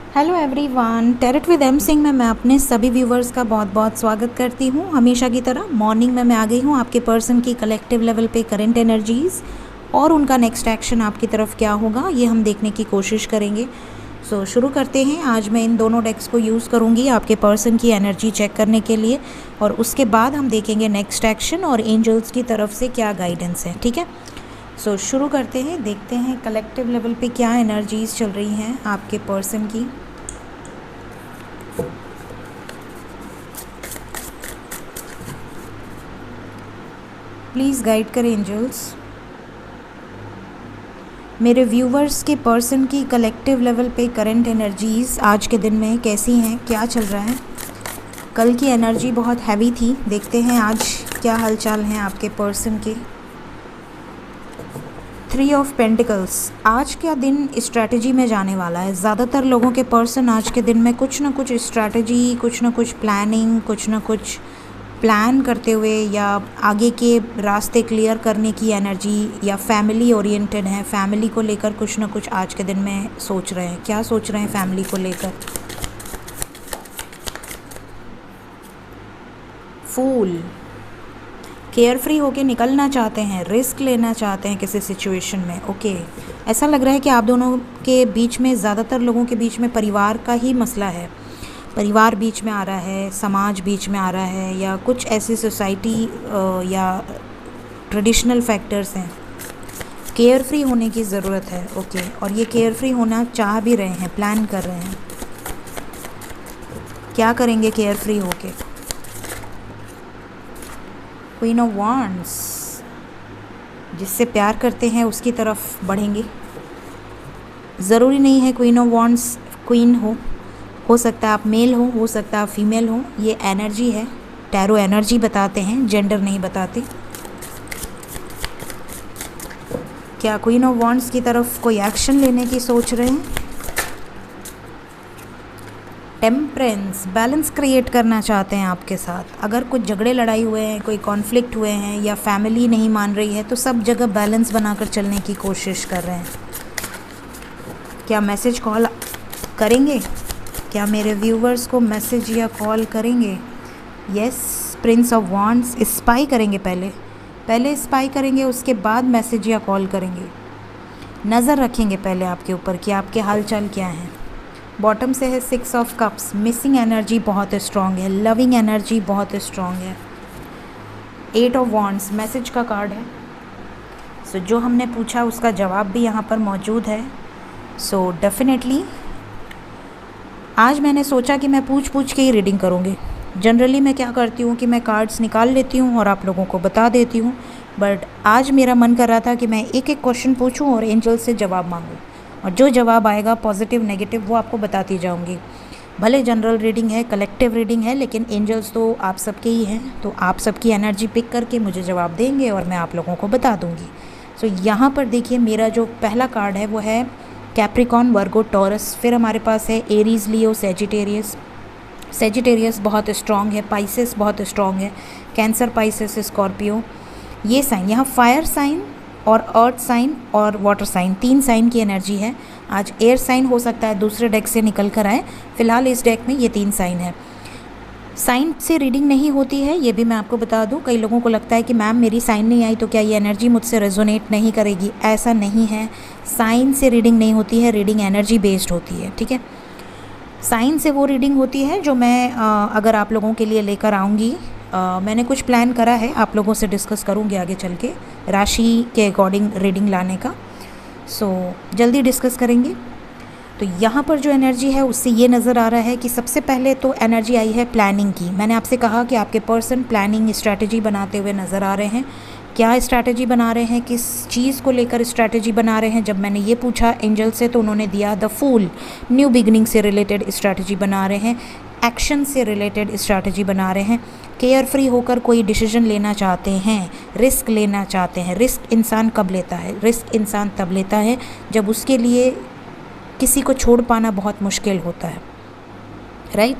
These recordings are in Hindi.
Hello everyone, tarot with M Singh में मैं अपने सभी व्यूवर्स का बहुत बहुत स्वागत करती हूँ। हमेशा की तरह मॉर्निंग में मैं आ गई हूँ आपके पर्सन की कलेक्टिव लेवल पे करंट एनर्जीज़ और उनका नेक्स्ट एक्शन आपकी तरफ क्या होगा ये हम देखने की कोशिश करेंगे। शुरू करते हैं। आज मैं इन दोनों डेक्स को यूज़ करूँगी आपके पर्सन की एनर्जी चेक करने के लिए और उसके बाद हम देखेंगे नेक्स्ट एक्शन और एंजल्स की तरफ से क्या गाइडेंस है। ठीक है, शुरू करते हैं। देखते हैं कलेक्टिव लेवल पे क्या एनर्जीज़ चल रही हैं आपके पर्सन की। प्लीज़ गाइड करें एंजल्स। मेरे व्यूवर्स के पर्सन की कलेक्टिव लेवल पे करंट एनर्जीज़ आज के दिन में कैसी हैं, क्या चल रहा है। कल की एनर्जी बहुत हैवी थी, देखते हैं आज क्या हालचाल हैं आपके पर्सन के। 3 ऑफ पेंटिकल्स, आज का दिन स्ट्रैटेजी में जाने वाला है। ज़्यादातर लोगों के पर्सन आज के दिन में कुछ ना कुछ स्ट्रैटेजी, कुछ ना कुछ प्लानिंग, कुछ ना कुछ प्लान करते हुए या आगे के रास्ते क्लियर करने की एनर्जी या फैमिली ओरिएंटेड है। फैमिली को लेकर कुछ ना कुछ आज के दिन में सोच रहे हैं। क्या सोच रहे हैं फैमिली को लेकर? फूल, केयर फ्री होके निकलना चाहते हैं, रिस्क लेना चाहते हैं किसी सिचुएशन में। ओके, ऐसा लग रहा है कि आप दोनों के बीच में, ज़्यादातर लोगों के बीच में परिवार का ही मसला है। परिवार बीच में आ रहा है, समाज बीच में आ रहा है, या कुछ ऐसी सोसाइटी या ट्रेडिशनल फैक्टर्स हैं। केयर फ्री होने की ज़रूरत है। ओके, और ये केयर फ्री होना चाह भी रहे हैं, प्लान कर रहे हैं। क्या करेंगे केयर फ्री होके? क्वीन ऑफ वांड्स, जिससे प्यार करते हैं उसकी तरफ बढ़ेंगे। ज़रूरी नहीं है क्वीन ऑफ वांड्स क्वीन हो सकता है आप मेल हो सकता है आप फीमेल हो। ये एनर्जी है, टैरो एनर्जी बताते हैं, जेंडर नहीं बताते। क्या क्वीन ऑफ वांड्स की तरफ कोई एक्शन लेने की सोच रहे हैं? टेम्परेंस, बैलेंस क्रिएट करना चाहते हैं आपके साथ। अगर कुछ झगड़े लड़ाई हुए हैं, कोई कॉन्फ्लिक्ट हुए हैं या फैमिली नहीं मान रही है, तो सब जगह बैलेंस बनाकर चलने की कोशिश कर रहे हैं। क्या मैसेज कॉल करेंगे? क्या मेरे व्यूवर्स को मैसेज या कॉल करेंगे? Yes, Prince of wands, spy करेंगे। पहले स्पाई करेंगे, उसके बाद मैसेज या कॉल करेंगे। नज़र रखेंगे पहले आपके ऊपर कि आपके हालचाल क्या हैं। बॉटम से है 6 ऑफ कप्स, मिसिंग एनर्जी बहुत स्ट्रॉन्ग है, लविंग एनर्जी बहुत स्ट्रॉन्ग है। 8 ऑफ वांड्स मैसेज का कार्ड है। जो हमने पूछा उसका जवाब भी यहाँ पर मौजूद है। डेफिनेटली आज मैंने सोचा कि मैं पूछ के ही रीडिंग करूँगी। जनरली मैं क्या करती हूँ कि मैं कार्ड्स निकाल लेती हूँ और आप लोगों को बता देती हूँ, बट आज मेरा मन कर रहा था कि मैं एक एक क्वेश्चन पूछूँ और एंजल से जवाब मांगूँ, और जो जवाब आएगा पॉजिटिव नेगेटिव वो आपको बताती जाऊँगी। भले जनरल रीडिंग है, कलेक्टिव रीडिंग है, लेकिन एंजल्स तो आप सबके ही हैं, तो आप सबकी एनर्जी पिक करके मुझे जवाब देंगे और मैं आप लोगों को बता दूँगी। यहाँ पर देखिए, मेरा जो पहला कार्ड है वो है कैप्रिकॉन, वर्गो, टॉरस। फिर हमारे पास है एरीज, लियो, सेजिटेरियस। सेजिटेरियस बहुत स्ट्रॉन्ग है, पाइसेस बहुत स्ट्रॉन्ग है, कैंसर, पाइसेस, स्कॉर्पियो। ये साइन, यहाँ फायर साइन और अर्थ साइन और वाटर साइन, 3 साइन की एनर्जी है। आज एयर साइन हो सकता है दूसरे डेक से निकल कर आए, फिलहाल इस डेक में ये 3 साइन है। साइन से रीडिंग नहीं होती है, ये भी मैं आपको बता दूं। कई लोगों को लगता है कि मैम मेरी साइन नहीं आई तो क्या ये एनर्जी मुझसे रेजोनेट नहीं करेगी? ऐसा नहीं है, साइन से रीडिंग नहीं होती है, रीडिंग एनर्जी बेस्ड होती है। ठीक है, साइन से वो रीडिंग होती है जो मैं अगर आप लोगों के लिए लेकर आऊँगी। मैंने कुछ प्लान करा है, आप लोगों से डिस्कस करूँगी आगे चल के, राशि के अकॉर्डिंग रीडिंग लाने का। जल्दी डिस्कस करेंगे। तो यहाँ पर जो एनर्जी है उससे ये नज़र आ रहा है कि सबसे पहले तो एनर्जी आई है प्लानिंग की। मैंने आपसे कहा कि आपके पर्सन प्लानिंग स्ट्रैटेजी बनाते हुए नज़र आ रहे हैं। क्या स्ट्रैटेजी बना रहे हैं, किस चीज़ को लेकर स्ट्रैटेजी बना रहे हैं? जब मैंने ये पूछा एंजल से तो उन्होंने दिया द फूल, न्यू बिगनिंग से रिलेटेड स्ट्रैटेजी बना रहे हैं, एक्शन से रिलेटेड स्ट्रैटेजी बना रहे हैं, केयर फ्री होकर कोई डिसीजन लेना चाहते हैं, रिस्क लेना चाहते हैं। रिस्क इंसान कब लेता है? रिस्क इंसान तब लेता है जब उसके लिए किसी को छोड़ पाना बहुत मुश्किल होता है, राइट?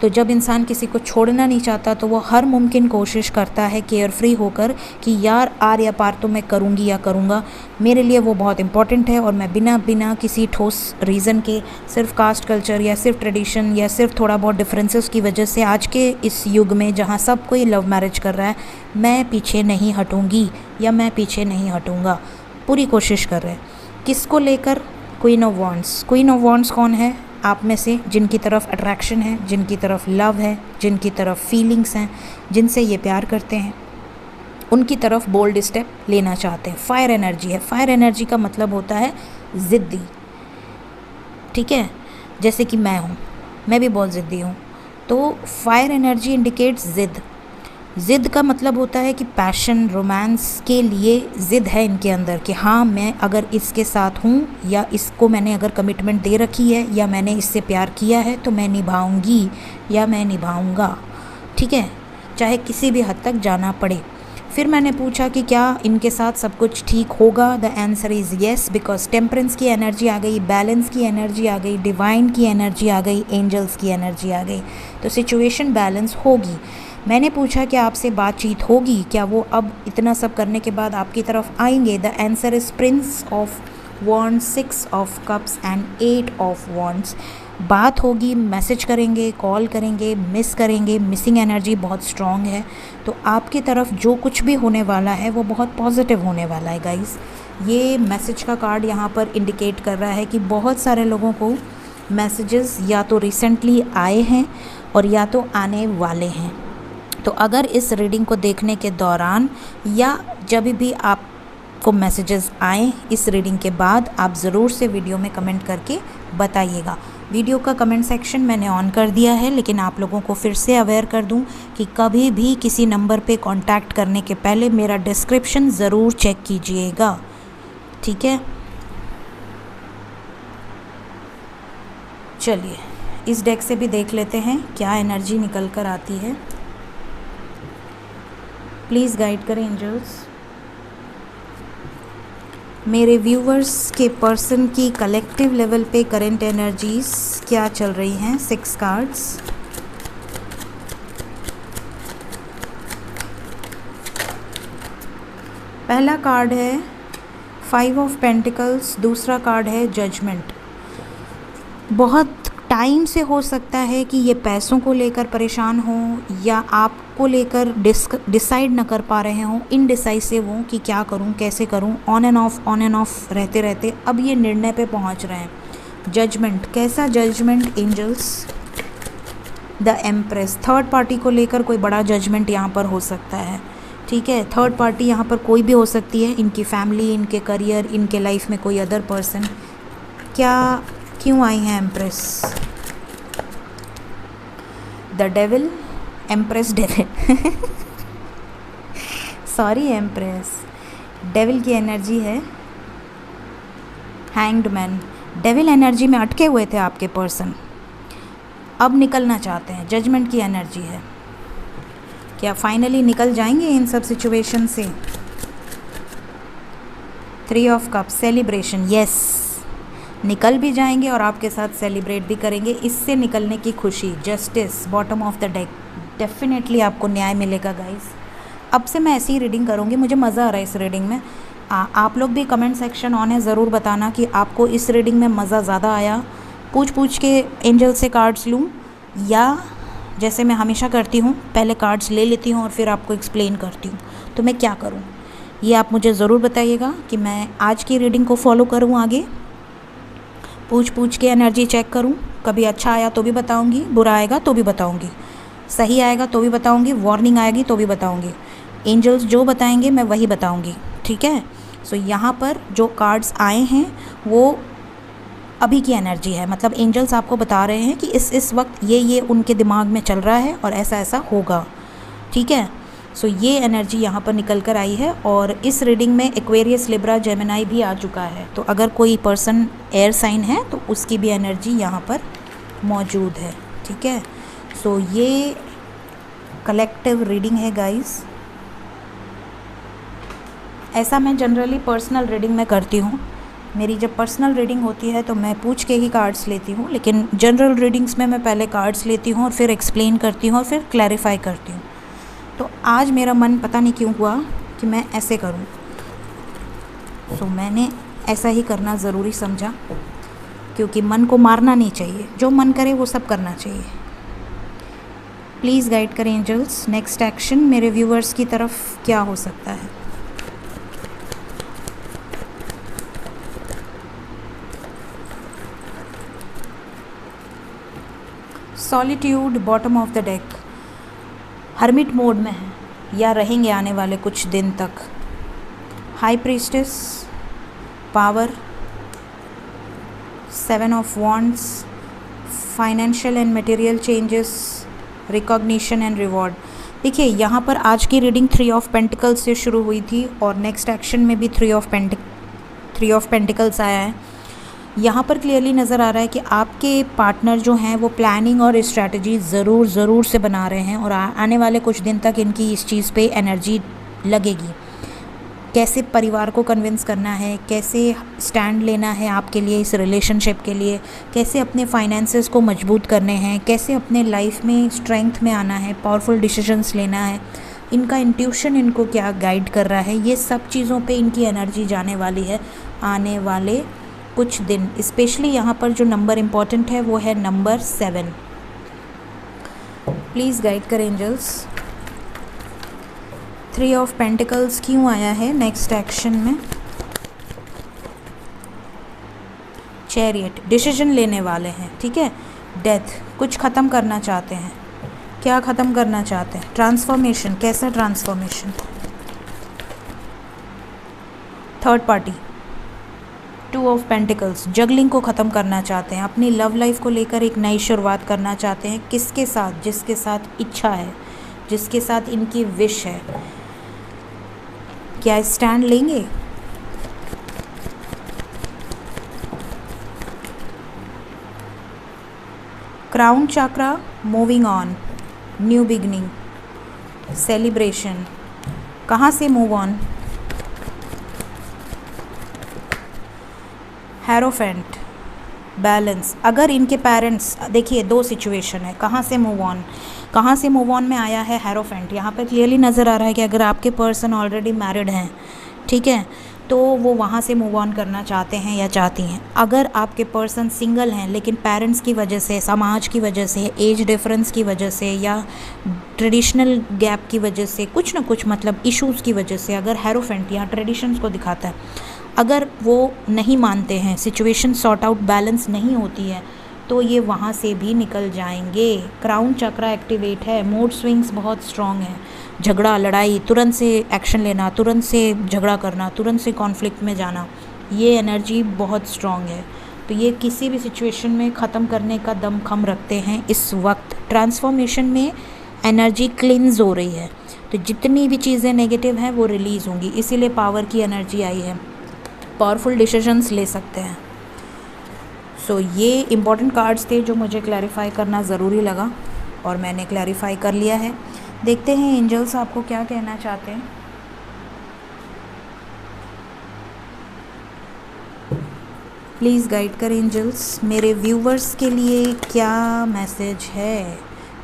तो जब इंसान किसी को छोड़ना नहीं चाहता तो वो हर मुमकिन कोशिश करता है केयर फ्री होकर कि यार आर या पार तो मैं करूँगी या करूँगा, मेरे लिए वो बहुत इंपॉर्टेंट है और मैं बिना किसी ठोस रीज़न के, सिर्फ कास्ट कल्चर या सिर्फ ट्रेडिशन या सिर्फ थोड़ा बहुत डिफरेंसेस की वजह से आज के इस युग में जहाँ सब कोई लव मैरिज कर रहा है, मैं पीछे नहीं हटूँगी या मैं पीछे नहीं हटूँगा, पूरी कोशिश कर रहे हैं। किसको लेकर? Queen of wands. Queen of wands कौन है? आप में से जिनकी तरफ अट्रैक्शन है, जिनकी तरफ लव है, जिनकी तरफ फीलिंग्स हैं, जिनसे ये प्यार करते हैं, उनकी तरफ बोल्ड स्टेप लेना चाहते हैं। फायर एनर्जी है। फायर एनर्जी का मतलब होता है ज़िद्दी, ठीक है। जैसे कि मैं भी बहुत ज़िद्दी हूँ। तो फायर एनर्जी इंडिकेट्स ज़िद। ज़िद का मतलब होता है कि पैशन, रोमांस के लिए ज़िद है इनके अंदर कि हाँ, मैं अगर इसके साथ हूँ या इसको मैंने अगर कमिटमेंट दे रखी है या मैंने इससे प्यार किया है तो मैं निभाऊंगी या मैं निभाऊंगा, ठीक है, चाहे किसी भी हद तक जाना पड़े। फिर मैंने पूछा कि क्या इनके साथ सब कुछ ठीक होगा? The answer is yes, because temperance की एनर्जी आ गई, बैलेंस की एनर्जी आ गई, डिवाइन की एनर्जी आ गई, एंजल्स की एनर्जी आ गई, तो सिचुएशन बैलेंस होगी। मैंने पूछा कि आपसे बातचीत होगी, क्या वो अब इतना सब करने के बाद आपकी तरफ आएंगे? The answer is Prince of wands, 6 of cups and 8 of wands. बात होगी, मैसेज करेंगे, कॉल करेंगे, मिस करेंगे, मिसिंग एनर्जी बहुत स्ट्रॉन्ग है। तो आपकी तरफ जो कुछ भी होने वाला है वो बहुत पॉजिटिव होने वाला है गाइस। ये मैसेज का कार्ड यहाँ पर इंडिकेट कर रहा है कि बहुत सारे लोगों को मैसेजेस या तो रिसेंटली आए हैं और या तो आने वाले हैं। तो अगर इस रीडिंग को देखने के दौरान या जब भी आपको मैसेजेस आए इस रीडिंग के बाद, आप ज़रूर से वीडियो में कमेंट करके बताइएगा। वीडियो का कमेंट सेक्शन मैंने ऑन कर दिया है, लेकिन आप लोगों को फिर से अवेयर कर दूं कि कभी भी किसी नंबर पे कांटेक्ट करने के पहले मेरा डिस्क्रिप्शन ज़रूर चेक कीजिएगा, ठीक है। चलिए इस डेक से भी देख लेते हैं क्या एनर्जी निकल कर आती है। प्लीज़ गाइड करें एंजल्स। मेरे व्यूवर्स के पर्सन की कलेक्टिव लेवल पे करंट एनर्जीज क्या चल रही हैं? 6 कार्ड्स। पहला कार्ड है 5 ऑफ पेंटिकल्स, दूसरा कार्ड है जजमेंट। बहुत टाइम से हो सकता है कि ये पैसों को लेकर परेशान हो या आपको लेकर डिसाइड न कर पा रहे हों, इनडिसाइसिव हों कि क्या करूं, कैसे करूं, ऑन एंड ऑफ रहते रहते अब ये निर्णय पे पहुंच रहे हैं। जजमेंट, कैसा judgment angels? The empress. Third party को लेकर कोई बड़ा जजमेंट यहाँ पर हो सकता है, ठीक है। थर्ड पार्टी यहाँ पर कोई भी हो सकती है, इनकी फैमिली, इनके करियर, इनके लाइफ में कोई अदर पर्सन। क्यों आई है empress? The devil, empress devil sorry empress, devil की एनर्जी है। हैंग्ड मैन, डेविल एनर्जी में अटके हुए थे आपके पर्सन, अब निकलना चाहते हैं। जजमेंट की एनर्जी है, क्या फाइनली निकल जाएंगे इन सब सिचुएशन से? 3 ऑफ कप, सेलिब्रेशन, यस, निकल भी जाएंगे और आपके साथ सेलिब्रेट भी करेंगे, इससे निकलने की खुशी। Justice, bottom of the deck, definitely आपको न्याय मिलेगा गाइस। अब से मैं ऐसी ही रीडिंग करूँगी, मुझे मज़ा आ रहा है इस रीडिंग में। आप लोग भी कमेंट सेक्शन ऑन है, ज़रूर बताना कि आपको इस रीडिंग में मज़ा ज़्यादा आया। पूछ के एंजल से कार्ड्स लूँ या जैसे मैं हमेशा करती हूँ पहले कार्ड्स ले लेती हूँ और फिर आपको एक्सप्लेन करती हूँ, तो मैं क्या करूँ ये आप मुझे ज़रूर बताइएगा कि मैं आज की रीडिंग को फॉलो करूँ, आगे पूछ के एनर्जी चेक करूं। कभी अच्छा आया तो भी बताऊंगी, बुरा आएगा तो भी बताऊंगी, सही आएगा तो भी बताऊंगी, वार्निंग आएगी तो भी बताऊंगी। एंजल्स जो बताएंगे मैं वही बताऊंगी, ठीक है। सो यहाँ पर जो कार्ड्स आए हैं वो अभी की एनर्जी है, मतलब एंजल्स आपको बता रहे हैं कि इस वक्त ये उनके दिमाग में चल रहा है और ऐसा होगा, ठीक है। सो ये एनर्जी यहाँ पर निकल कर आई है और इस रीडिंग में एक्वेरियस, लिब्रा, जेमिनाई भी आ चुका है। तो अगर कोई पर्सन एयर साइन है तो उसकी भी एनर्जी यहाँ पर मौजूद है, ठीक है। सो ये कलेक्टिव रीडिंग है गाइस। ऐसा मैं जनरली पर्सनल रीडिंग में करती हूँ, मेरी जब पर्सनल रीडिंग होती है तो मैं पूछ के ही कार्ड्स लेती हूँ, लेकिन जनरल रीडिंग्स में मैं पहले कार्ड्स लेती हूँ और फिर एक्सप्लेन करती हूँ और फिर क्लैरिफाई करती हूँ। तो आज मेरा मन पता नहीं क्यों हुआ कि मैं ऐसे करूँ, तो मैंने ऐसा ही करना ज़रूरी समझा, क्योंकि मन को मारना नहीं चाहिए, जो मन करे वो सब करना चाहिए। प्लीज़ गाइड करें एंजल्स, नेक्स्ट एक्शन मेरे व्यूअर्स की तरफ क्या हो सकता है। Solitude bottom of the deck, hermit mode में है या रहेंगे आने वाले कुछ दिन तक। High priestess, power, 7 of wands, financial and material changes, recognition and reward. देखिए यहाँ पर आज की रीडिंग 3 ऑफ पेंटिकल्स से शुरू हुई थी और नेक्स्ट एक्शन में भी 3 ऑफ पेंटिकल्स आया है। यहाँ पर क्लियरली नज़र आ रहा है कि आपके पार्टनर जो हैं वो प्लानिंग और स्ट्रैटेजी ज़रूर से बना रहे हैं और आने वाले कुछ दिन तक इनकी इस चीज़ पे एनर्जी लगेगी। कैसे परिवार को कन्विंस करना है, कैसे स्टैंड लेना है आपके लिए इस रिलेशनशिप के लिए, कैसे अपने फाइनेंसेस को मजबूत करने हैं, कैसे अपने लाइफ में स्ट्रेंथ में आना है, पावरफुल डिसीजंस लेना है, इनका इंट्यूशन इनको क्या गाइड कर रहा है, ये सब चीज़ों पे इनकी एनर्जी जाने वाली है आने वाले कुछ दिन। स्पेशली यहाँ पर जो नंबर इम्पॉर्टेंट है वो है नंबर 7। प्लीज़ गाइड करें एंजल्स, 3 ऑफ पेंटिकल्स क्यों आया है नेक्स्ट एक्शन में। चैरियट, डिसीजन लेने वाले हैं, ठीक है। डेथ, कुछ ख़त्म करना चाहते हैं। क्या ख़त्म करना चाहते हैं? ट्रांसफॉर्मेशन, कैसा transformation? Third party, 2 of pentacles, juggling को ख़त्म करना चाहते हैं, अपनी लव लाइफ को लेकर एक नई शुरुआत करना चाहते हैं। किसके साथ? जिसके साथ इच्छा है, जिसके साथ इनकी विश है। क्या स्टैंड लेंगे? Crown chakra, moving on, new beginning, celebration. कहाँ से मूव ऑन? Hierophant, balance. अगर इनके पेरेंट्स, देखिए 2 सिचुएशन है, कहाँ से मूव ऑन, कहाँ से मूव ऑन में आया है हेरोफेंट। यहाँ पर क्लियरली नज़र आ रहा है कि अगर आपके पर्सन ऑलरेडी मैरिड हैं, ठीक है, तो वो वहाँ से मूव ऑन करना चाहते हैं या चाहती हैं। अगर आपके पर्सन सिंगल हैं लेकिन पेरेंट्स की वजह से, समाज की वजह से, एज डिफरेंस की वजह से या ट्रेडिशनल गैप की वजह से, कुछ ना कुछ मतलब इश्यूज़ की वजह से, अगर हेरोफेंट यहाँ ट्रेडिशंस को दिखाता है, अगर वो नहीं मानते हैं, सिचुएशन सॉर्ट आउट बैलेंस नहीं होती है, तो ये वहाँ से भी निकल जाएंगे। क्राउन चक्रा एक्टिवेट है, मूड स्विंग्स बहुत स्ट्रॉन्ग है, झगड़ा लड़ाई, तुरंत से एक्शन लेना, तुरंत से झगड़ा करना, तुरंत से कॉन्फ्लिक्ट में जाना, ये एनर्जी बहुत स्ट्रॉन्ग है। तो ये किसी भी सिचुएशन में ख़त्म करने का दमखम रखते हैं इस वक्त। ट्रांसफॉर्मेशन में एनर्जी क्लींस हो रही है, तो जितनी भी चीज़ें नेगेटिव हैं वो रिलीज़ होंगी, इसीलिए पावर की एनर्जी आई है, पावरफुल डिसीजंस ले सकते हैं। सो ये इम्पॉर्टेंट कार्ड्स थे जो मुझे क्लैरिफाई करना ज़रूरी लगा और मैंने क्लैरिफाई कर लिया है। देखते हैं एंजल्स आपको क्या कहना चाहते हैं। प्लीज़ गाइड करें एंजल्स, मेरे व्यूवर्स के लिए क्या मैसेज है।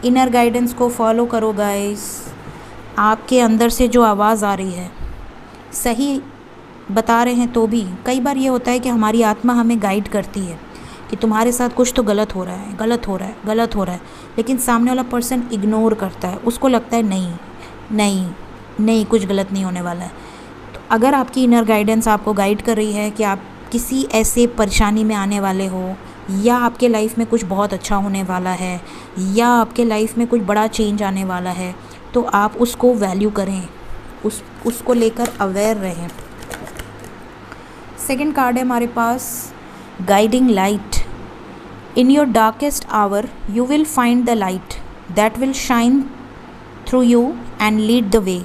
इनर गाइडेंस को फॉलो करो गाइस। आपके अंदर से जो आवाज़ आ रही है, सही बता रहे हैं तो भी कई बार ये होता है कि हमारी आत्मा हमें गाइड करती है कि तुम्हारे साथ कुछ तो गलत हो रहा है, गलत हो रहा है, गलत हो रहा है, लेकिन सामने वाला पर्सन इग्नोर करता है, उसको लगता है नहीं नहीं नहीं, कुछ गलत नहीं होने वाला है। तो अगर आपकी इनर गाइडेंस आपको गाइड कर रही है कि आप किसी ऐसे परेशानी में आने वाले हो, या आपके लाइफ में कुछ बहुत अच्छा होने वाला है, या आपके लाइफ में कुछ बड़ा चेंज आने वाला है, तो आप उसको वैल्यू करें, उसको लेकर अवेयर रहें। सेकेंड कार्ड है हमारे पास, guiding light. In your darkest hour you will find the light that will shine through you and lead the way.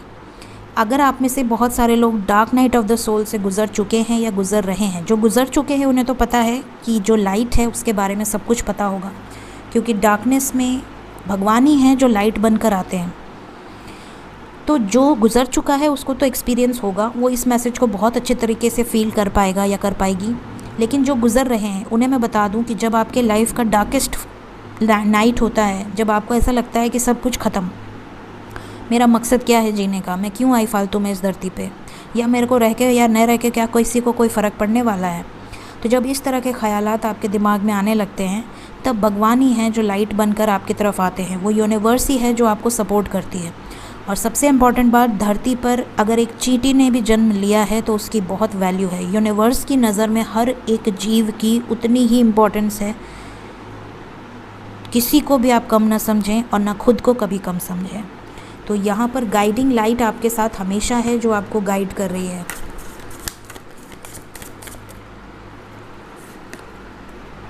अगर आप में से बहुत सारे लोग dark night of the soul से गुज़र चुके हैं या गुज़र रहे हैं, जो गुज़र चुके हैं उन्हें तो पता है कि जो लाइट है उसके बारे में सब कुछ पता होगा, क्योंकि डार्कनेस में भगवान ही हैं जो लाइट बनकर आते हैं। तो जो गुज़र चुका है उसको तो एक्सपीरियंस होगा, वो इस मैसेज को बहुत अच्छे तरीके से फील कर पाएगा या कर पाएगी। लेकिन जो गुज़र रहे हैं उन्हें मैं बता दूं कि जब आपके लाइफ का डार्केस्ट नाइट होता है, जब आपको ऐसा लगता है कि सब कुछ ख़त्म, मेरा मकसद क्या है जीने का, मैं क्यों आई फालतू में इस धरती पे, या मेरे को रह के या न रह के क्या किसी को कोई फ़र्क पड़ने वाला है। तो जब इस तरह के ख़यालात आपके दिमाग में आने लगते हैं, तब भगवान ही हैं जो लाइट बनकर आपकी तरफ आते हैं, वो यूनिवर्स ही है जो आपको सपोर्ट करती है। और सबसे इम्पॉर्टेंट बात, धरती पर अगर एक चींटी ने भी जन्म लिया है तो उसकी बहुत वैल्यू है। यूनिवर्स की नज़र में हर एक जीव की उतनी ही इम्पोर्टेंस है। किसी को भी आप कम ना समझें और ना खुद को कभी कम समझें। तो यहाँ पर गाइडिंग लाइट आपके साथ हमेशा है जो आपको गाइड कर रही है।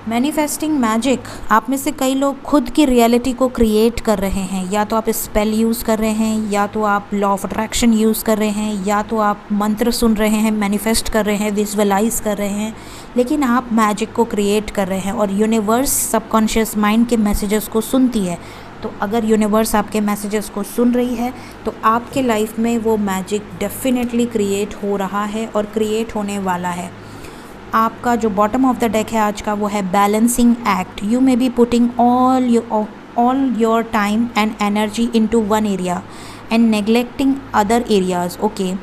मैनिफेस्टिंग मैजिक, आप में से कई लोग खुद की रियलिटी को क्रिएट कर रहे हैं। या तो आप स्पेल यूज़ कर रहे हैं, या तो आप लॉ ऑफ अट्रैक्शन यूज़ कर रहे हैं, या तो आप मंत्र सुन रहे हैं, मैनिफेस्ट कर रहे हैं, विजुअलाइज कर रहे हैं, लेकिन आप मैजिक को क्रिएट कर रहे हैं। और यूनिवर्स सबकॉन्शियस माइंड के मैसेजेस को सुनती है। तो अगर यूनिवर्स आपके मैसेजेस को सुन रही है तो आपके लाइफ में वो मैजिक डेफिनेटली क्रिएट हो रहा है और क्रिएट होने वाला है। आपका जो बॉटम ऑफ द डेक है आज का, वो है balancing act. You may be putting all your time and energy into one area and neglecting other areas. Okay,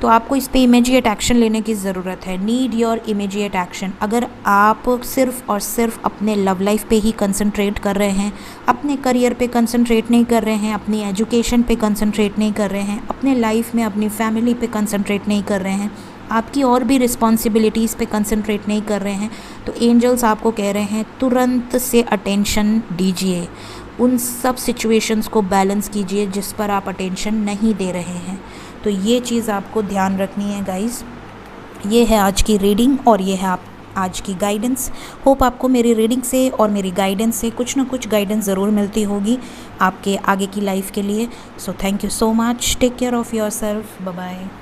तो आपको इस पे इमीडिएट एक्शन लेने की ज़रूरत है। Need your immediate action. अगर आप सिर्फ़ और सिर्फ अपने लव लाइफ पे ही कंसंट्रेट कर रहे हैं, अपने करियर पे कंसंट्रेट नहीं कर रहे हैं, अपनी एजुकेशन पे कंसंट्रेट नहीं कर रहे हैं, अपने लाइफ में अपनी फैमिली पे कंसंट्रेट नहीं कर रहे हैं, आपकी और भी रिस्पॉन्सिबिलिटीज़ पे कंसंट्रेट नहीं कर रहे हैं, तो एंजल्स आपको कह रहे हैं तुरंत से अटेंशन दीजिए। उन सब सिचुएशंस को बैलेंस कीजिए जिस पर आप अटेंशन नहीं दे रहे हैं। तो ये चीज़ आपको ध्यान रखनी है गाइस। ये है आज की रीडिंग और ये है आप आज की गाइडेंस। होप आपको मेरी रीडिंग से और मेरी गाइडेंस से कुछ ना कुछ गाइडेंस ज़रूर मिलती होगी आपके आगे की लाइफ के लिए। So thank you so much. Take care of yourself. Bye bye.